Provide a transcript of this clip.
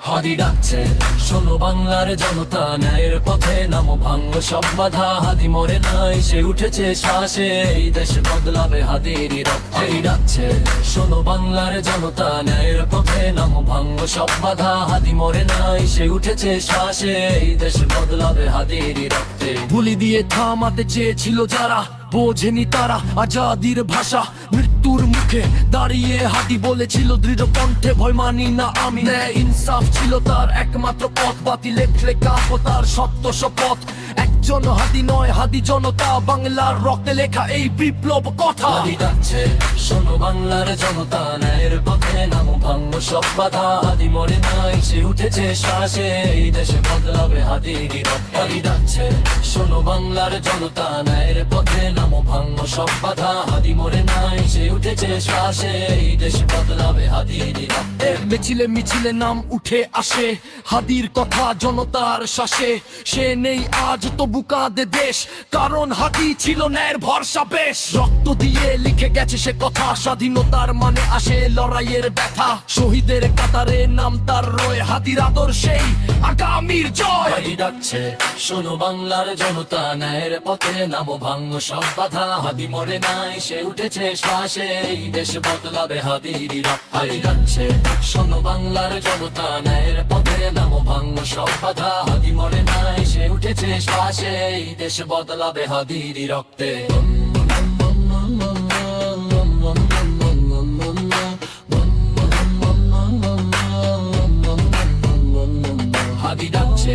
হাদি ডাকছে, শোনো বাংলার জনতা, ন্যায়ের পথে নামো, ভাঙো সব বাধা। হাদি মরে নাই, সে উঠেছে শ্বাসে, এই দেশ বদলাবে হাদিরই রক্তে। হাদি ডাকছে, শোনো বাংলার জনতা, ন্যায়ের পথে নামো, ভাঙো সব বাধা। হাদি মরে নাই, সে উঠেছে শ্বাসে, এই দেশ বদলাবে হাদিরই রক্তে। গুলি দিয়ে থামাতে চেয়েছিল যারা, বোঝেনি তারা আজাদির ভাষা। মৃত্যুর মুখে দাঁড়িয়ে হাদি বলেছিল দৃঢ় কণ্ঠে, ভয় মানি না আমি। ন্যায় ইনসাফ ছিল তার একমাত্র পথ, বাতিল লেখলে কাঁপো তার সত্য শপথ। একজন হাদি নয়, হাদি জনতা, বাংলার রক্তে লেখা এই বিপ্লব কথা। হাদি ডাকছে, শোনো বাংলার জনতা, ন্যায়ের পথে নামো, ভাঙো সব বাধা। হাদি মরে নাই, সে উঠেছে শ্বাসে, এই দেশে বদলাবে হাদিরই রক্তে। হাদি ডাকছে, শোনো বাংলার জনতা, ন্যায়ের পথে নামো, ভাঙো সব বাধা। হাদি মরে নাই, সে উঠেছে শ্বাসে, এই দেশে বদলাবে হাদিরই রক্তে। মিছিলে মিছিলে নাম উঠে আসে, হাদির কথা জনতার শ্বাসে। সে নেই আজ, তবু কাঁদে দেশ, কারণ হাদি ছিল ন্যায়ের ভরসা বেশ। রক্ত দিয়ে লিখে গেছে সে কথা, স্বাধীনতার মানে আসে লড়াইয়ের ব্যথা। শহীদের কাতারে নাম তার রয়ে, হাদির আদর্শেই আগামীর জয়। হাদি ডাকছে, শোনো বাংলার জনতা, ন্যায়ের পথে নামো, ভাঙো সব বাধা। হাদি মরে নাই, সে উঠেছে শ্বাসে, এই দেশ বদলাবে হাদিরই রক্তে। হাদি ডাকছে, শোনো বাংলার জনতা, ন্যায়ের পথে নামো, ভাঙো সব বাধা। হাদি মরে নাই, সে উঠেছে শ্বাসে, এই দেশ বদলাবে হাদিরই রক্তে। হাদি ডাকছে।